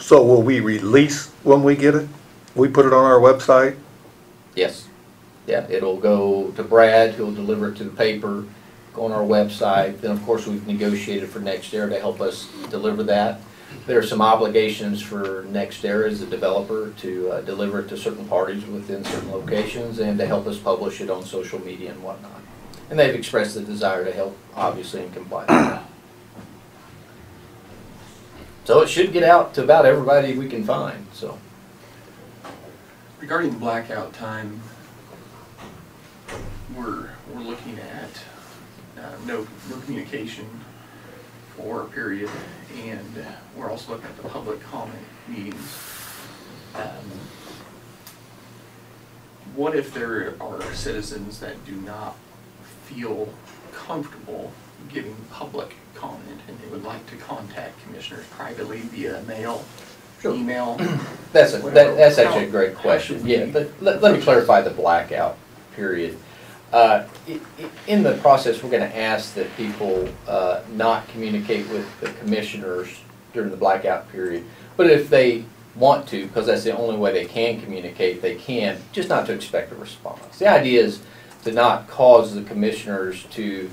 So will we release when we get it? We put it on our website? Yes. Yeah, it'll go to Brad, who'll deliver it to the paper, go on our website. Then, of course, we've negotiated for NextEra to help us deliver that. There are some obligations for NextEra as a developer to deliver it to certain parties within certain locations and to help us publish it on social media and whatnot. And they've expressed the desire to help, obviously, in compliance. So it should get out to about everybody we can find. So, regarding blackout time, we're looking at no communication for a period, and we're also looking at the public comment meetings. What if there are citizens that do not feel comfortable giving public comment and they would like to contact commissioners privately via mail, sure. email? That's actually a great question. Yeah, but let me clarify the blackout period. In the process, we're going to ask that people not communicate with the commissioners during the blackout period. But if they want to, because that's the only way they can communicate, they can, just not to expect a response. The idea is to not cause the commissioners to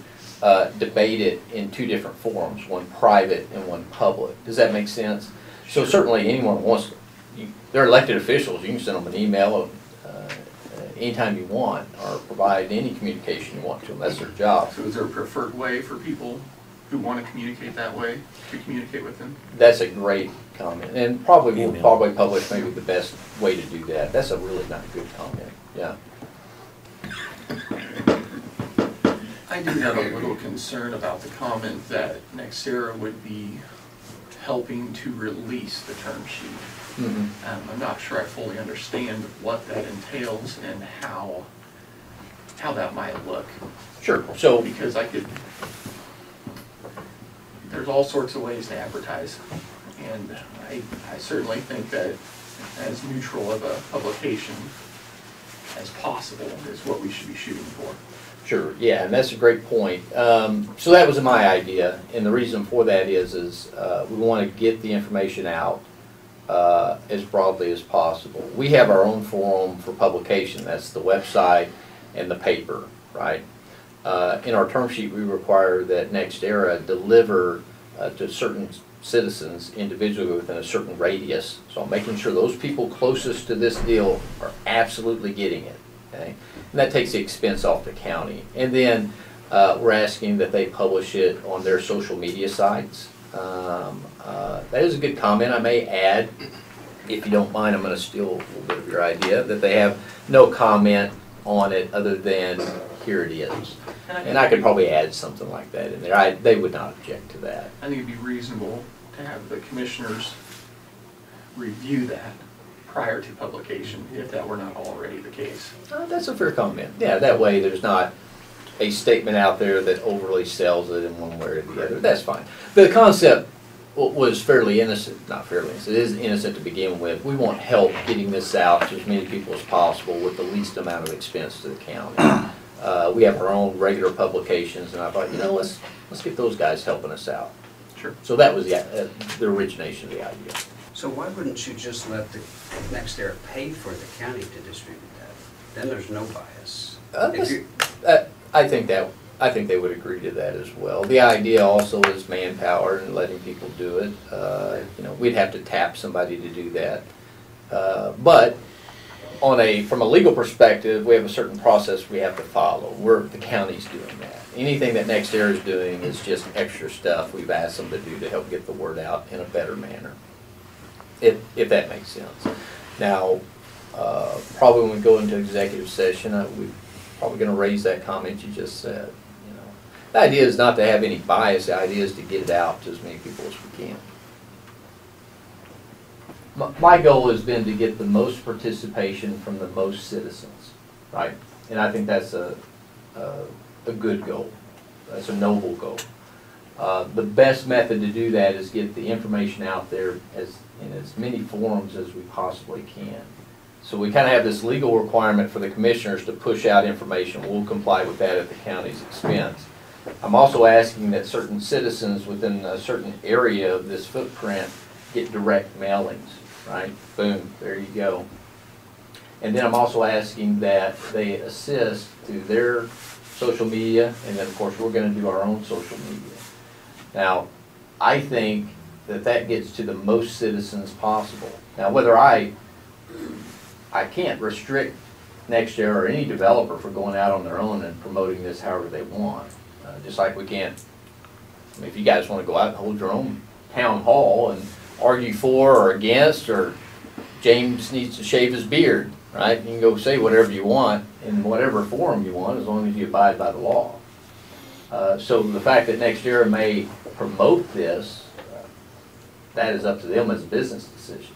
debate it in two different forums, one private and one public. Does that make sense? So certainly anyone who wants to, they're elected officials, you can send them an email anytime you want, or provide any communication you want to them. That's their job. So is there a preferred way for people who want to communicate that way to communicate with them? That's a great comment, and probably we'll probably publish maybe the best way to do that. That's a really not good comment. Yeah. I do have a little concern about the comment that NextEra would be helping to release the term sheet. Mm-hmm. I'm not sure I fully understand what that entails and how that might look. Sure. So because there's all sorts of ways to advertise, and I certainly think that as neutral of a publication as possible is what we should be shooting for. Sure, yeah, and that's a great point. So that was my idea, and the reason for that is we want to get the information out as broadly as possible. We have our own forum for publication. That's the website and the paper, right? In our term sheet, we require that NextEra deliver to certain citizens individually within a certain radius. So I'm making sure those people closest to this deal are absolutely getting it. Okay? And that takes the expense off the county. And then we're asking that they publish it on their social media sites. That is a good comment. I may add, if you don't mind, I'm going to steal a little bit of your idea, that they have no comment on it other than here it is. And I could probably add something like that in there. They would not object to that. I think it'd be reasonable to have the commissioners review that prior to publication, if that were not already the case. That's a fair comment. Yeah, that way there's not a statement out there that overly sells it in one way or the other. That's fine. The concept was fairly innocent, not fairly innocent, it is innocent to begin with. We want help getting this out to as many people as possible with the least amount of expense to the county. We have our own regular publications, and I thought, let's get those guys helping us out. Sure. So that was the origination of the idea. So why wouldn't you just let the NextEra pay for the county to distribute that? Then there's no bias. I think they would agree to that as well. The idea also is manpower and letting people do it. We'd have to tap somebody to do that. But from a legal perspective, we have a certain process we have to follow. The county's doing that. Anything that NextEra is doing is just extra stuff we've asked them to do to help get the word out in a better manner, if that makes sense. Now, probably when we go into executive session, we're probably going to raise that comment you just said. The idea is not to have any bias. The idea is to get it out to as many people as we can. My goal has been to get the most participation from the most citizens, right? And I think that's a good goal. That's a noble goal. The best method to do that is get the information out there in as many forums as we possibly can. So we kind of have this legal requirement for the commissioners to push out information. We'll comply with that at the county's expense. I'm also asking that certain citizens within a certain area of this footprint get direct mailings, right? Boom, there you go. And then I'm also asking that they assist through their social media, and then of course we're gonna do our own social media. Now, I think that that gets to the most citizens possible. Now, whether I can't restrict NextEra or any developer for going out on their own and promoting this however they want. Just like we can't, I mean, if you guys wanna go out and hold your own town hall and argue for or against, or James needs to shave his beard, right? You can go say whatever you want in whatever forum you want, as long as you abide by the law. So the fact that NextEra may promote this, that is up to them as a business decision.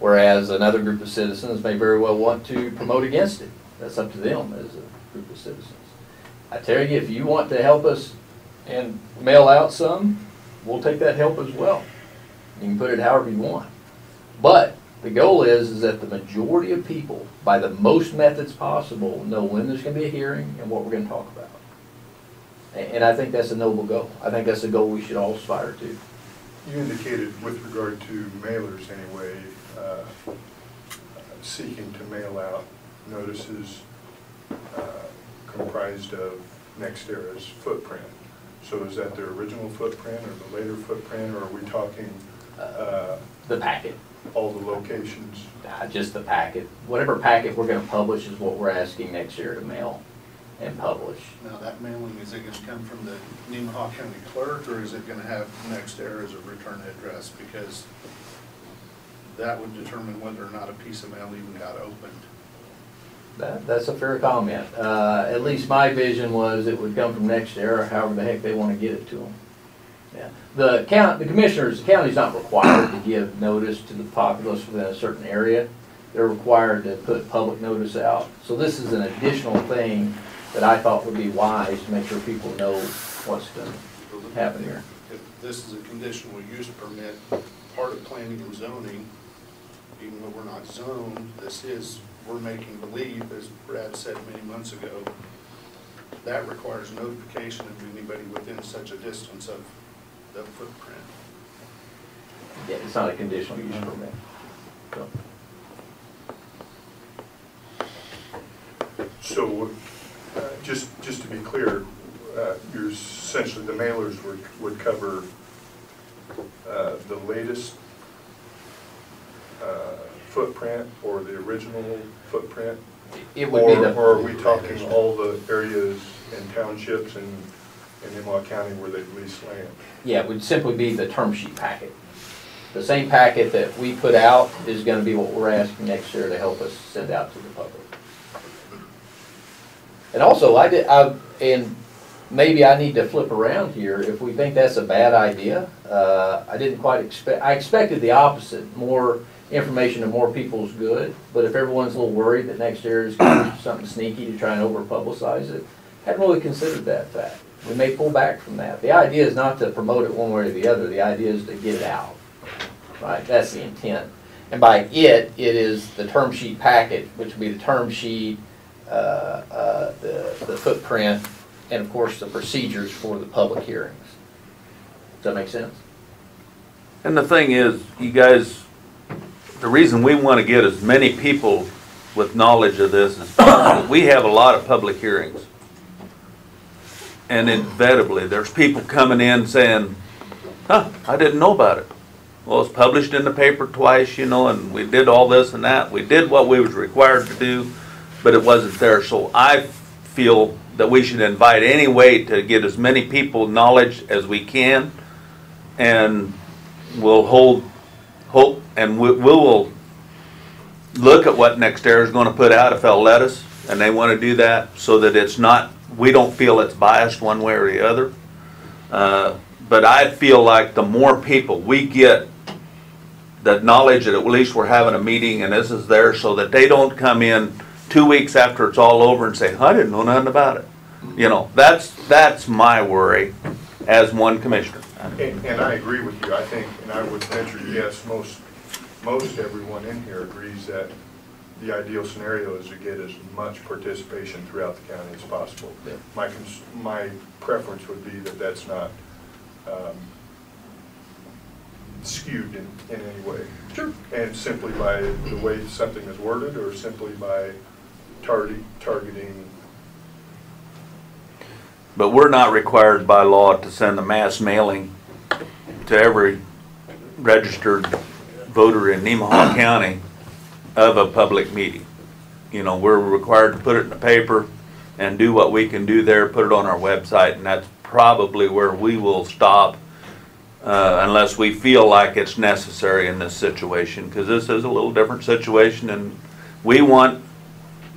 Whereas another group of citizens may very well want to promote against it. That's up to them as a group of citizens. I tell you, if you want to help us and mail out some, we'll take that help as well. You can put it however you want. But the goal is that the majority of people, by the most methods possible, know when there's going to be a hearing and what we're going to talk about. And I think that's a noble goal. I think that's a goal we should all aspire to. You indicated with regard to mailers anyway, seeking to mail out notices comprised of NextEra's footprint. So is that their original footprint or the later footprint, or are we talking The packet. all the locations? Just the packet. Whatever packet we're going to publish is what we're asking NextEra to mail and publish. Now, that mailing, is it going to come from the Nemaha County clerk, or is it going to have NextEra as a return address? Because that would determine whether or not a piece of mail even got opened. That's a fair comment. At least my vision was it would come from NextEra, however the heck they want to get it to them. Yeah. The county's not required to give notice to the populace within a certain area. They're required to put public notice out. So this is an additional thing that I thought would be wise to make sure people know what's going to happen here. If this is a conditional use permit, part of planning and zoning, even though we're not zoned, we're making believe, as Brad said many months ago, that requires notification of anybody within such a distance of the footprint. Yeah, it's not a conditional use permit. So just to be clear, you're essentially, the mailers would cover the latest footprint or the original footprint? It would be the. Or are we talking all the areas and townships in Nemaha County where they've leased land? Yeah, it would simply be the term sheet packet. The same packet that we put out is going to be what we're asking NextEra to help us send out to the public. And also, and maybe I need to flip around here. If we think that's a bad idea, I didn't quite expect. I expected the opposite. More information to more people's good. But if everyone's a little worried that NextEra is going to do something sneaky to try and over-publicize it, hadn't really considered that fact. We may pull back from that. The idea is not to promote it one way or the other. The idea is to get it out. Right? That's the intent. And by it is the term sheet packet, which would be the term sheet, the footprint, and of course the procedures for the public hearings. Does that make sense? And the thing is, you guys, the reason we want to get as many people with knowledge of this as possible, we have a lot of public hearings. And inevitably, there's people coming in saying, I didn't know about it. Well, it's published in the paper twice, and we did all this and that. We did what we was required to do, but it wasn't there. So I feel that we should invite any way to get as many people knowledge as we can, and we'll hold hope, and we will look at what NextEra is going to put out if they'll let us, and they want to do that so that it's not, we don't feel it's biased one way or the other. But I feel like the more people we get that knowledge that at least we're having a meeting and this is there, so that they don't come in 2 weeks after it's all over and say, I didn't know nothing about it. That's my worry as one commissioner. And I agree with you. I think, and I would venture to guess, most everyone in here agrees that the ideal scenario is to get as much participation throughout the county as possible. Yeah. My preference would be that that's not skewed in any way. Sure. And simply by the way something is worded, or simply by targeting. But we're not required by law to send a mass mailing to every registered voter in Nemaha County of a public meeting. You know, we're required to put it in the paper and do what we can do there, put it on our website, and that's probably where we will stop unless we feel like it's necessary in this situation, because this is a little different situation, and we want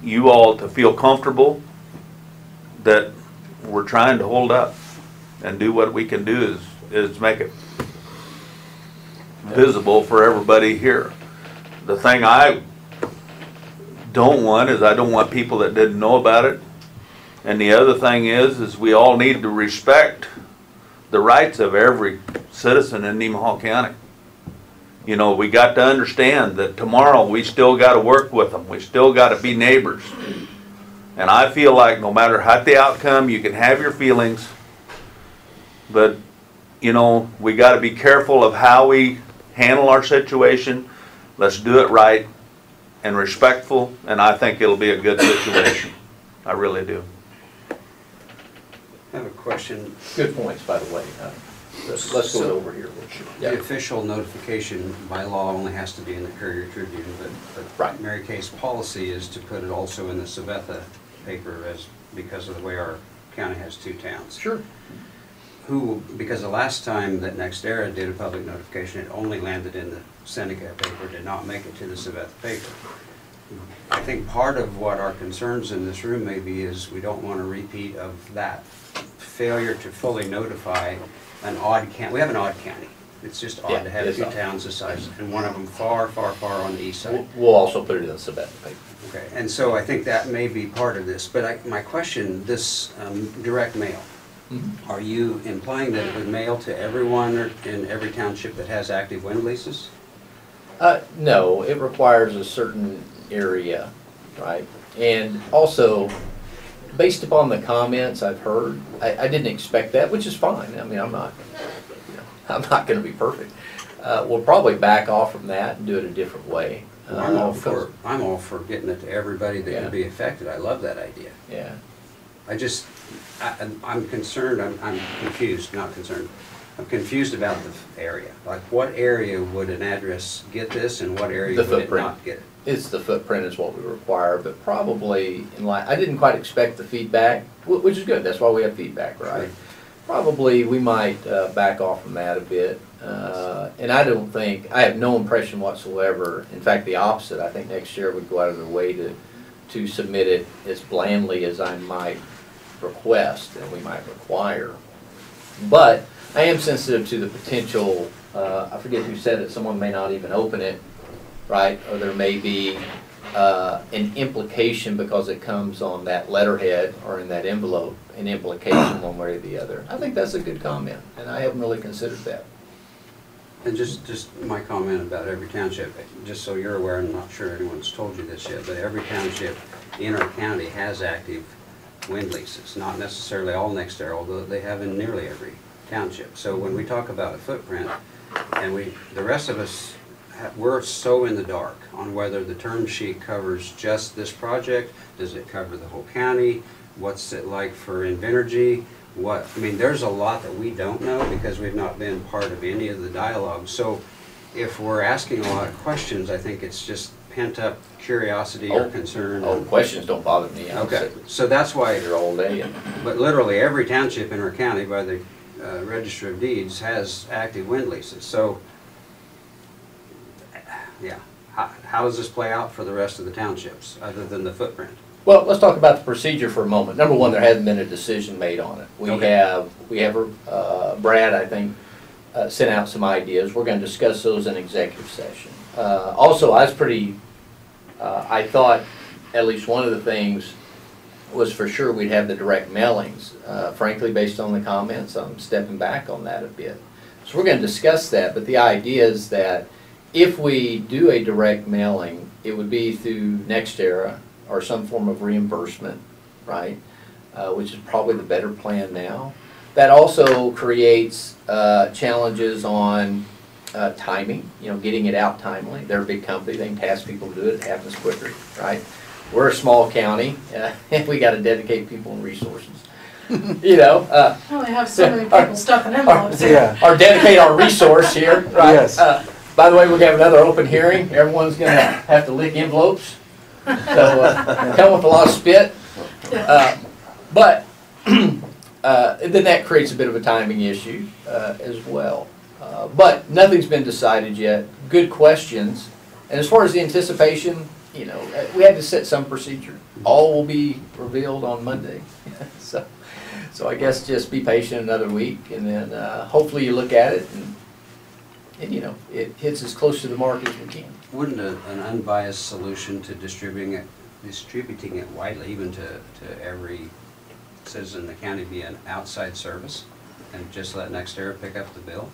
you all to feel comfortable that we're trying to hold up and do what we can do is make it visible for everybody here. The thing I don't want is I don't want people that didn't know about it. And the other thing is we all need to respect the rights of every citizen in Nemaha County. You know, we got to understand that tomorrow we still got to work with them. We still got to be neighbors. And I feel like no matter what the outcome, you can have your feelings, but you know, we got to be careful of how we handle our situation. Let's do it right and respectful, and I think it'll be a good situation. I really do. I have a question. Good points, by the way. Let's go over here. The official notification by law only has to be in the Courier Tribune, but Right. Mary Kay's policy is to put it also in the Sabetha paper because of the way our county has two towns. Sure. Because the last time that NextEra did a public notification, it only landed in the Seneca paper, did not make it to the Sabetha paper. I think part of what our concerns in this room may be is we don't want a repeat of that failure to fully notify an odd county. We have an odd county. It's just odd to have two towns this size, and one of them far, far, far on the east side. We'll also put it in the Sabetha paper. Okay, and so I think that may be part of this, but my question, this direct mail, are you implying that it would mail to everyone in every township that has active wind leases? No, it requires a certain area, right? And also, based upon the comments I've heard, I didn't expect that, which is fine. I mean, I'm not going to be perfect. We'll probably back off from that and do it a different way. I'm all for getting it to everybody that can be affected. I love that idea. Yeah. I'm concerned, I'm confused, not concerned. I'm confused about the area. Like, what area would an address get this, and what area would it not get it? It's the footprint is what we require, but probably, I didn't quite expect the feedback, which is good. That's why we have feedback, right? Sure. Probably we might back off from that a bit. And I have no impression whatsoever. In fact, the opposite. I think next year would go out of their way to submit it as blandly as I might request and we might require. But I am sensitive to the potential, I forget who said it, someone may not even open it, right? Or there may be an implication because it comes on that letterhead or in that envelope, an implication one way or the other. I think that's a good comment, and I haven't really considered that. And just my comment about every township, just so you're aware, I'm not sure anyone's told you this yet, but every township in our county has active wind leases. Not necessarily all NextEra, although they have in nearly every township. So when we talk about a footprint, and the rest of us, we're so in the dark on whether the term sheet covers just this project, does it cover the whole county, what's it like for Invenergy, I mean, there's a lot that we don't know because we've not been part of any of the dialogue. So if we're asking a lot of questions, I think it's just pent up curiosity or concern. Oh, questions don't bother me. Okay, so that's why, Here all day. but literally every township in our county by the Register of Deeds has active wind leases. So, yeah, how does this play out for the rest of the townships other than the footprint? Well, let's talk about the procedure for a moment. Number one, there hasn't been a decision made on it. We have Brad, I think, sent out some ideas. We're going to discuss those in executive session. Also, I thought at least one of the things was for sure we'd have the direct mailings. Frankly, based on the comments, I'm stepping back on that a bit. So we're going to discuss that, but the idea is that if we do a direct mailing, it would be through NextEra or some form of reimbursement, right? Which is probably the better plan now. That also creates challenges on timing, getting it out timely. They're a big company, they can task people to do it, it happens quicker, right? We're a small county, and we gotta dedicate people and resources. We only have so many people stuffing envelopes here. Or dedicate our resource here, right? Yes. By the way, we're gonna have another open hearing, everyone's gonna have to lick envelopes, so come with a lot of spit. But then that creates a bit of a timing issue as well. But nothing's been decided yet. Good questions. And as far as the anticipation, we had to set some procedure. All will be revealed on Monday. So I guess just be patient another week, and then hopefully you look at it and it hits as close to the mark as we can. Wouldn't an unbiased solution to distributing it widely, even to every citizen in the county, be an outside service and just let NextEra pick up the bill?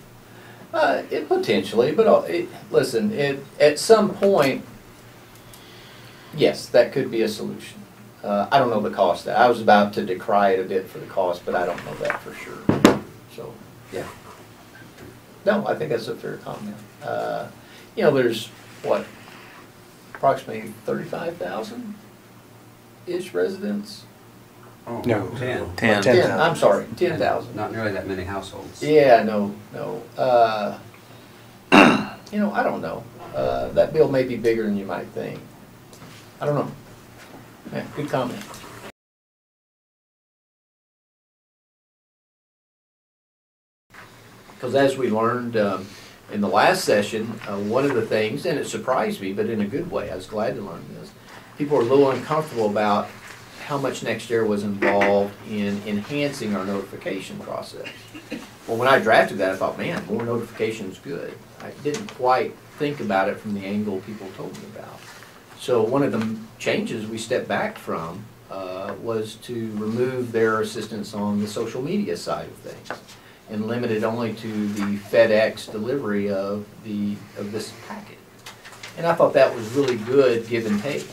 It potentially, but listen, at some point, yes, that could be a solution. I don't know the cost of that. I was about to decry it a bit for the cost, but I don't know that for sure. So, yeah. No, I think that's a fair comment. There's, what, approximately 35,000-ish residents? Oh, No. 10. 10, I'm sorry, 10,000. Not nearly that many households. Yeah, no. I don't know. That bill may be bigger than you might think. I don't know. Yeah, good comment. Because as we learned in the last session, one of the things, and it surprised me, but in a good way, I was glad to learn this, people were a little uncomfortable about how much NextEra was involved in enhancing our notification process. Well, when I drafted that, I thought, man, more notification is good. I didn't quite think about it from the angle people told me about. So one of the changes we stepped back from was to remove their assistance on the social media side of things and limit it only to the FedEx delivery of this packet. And I thought that was really good give and take.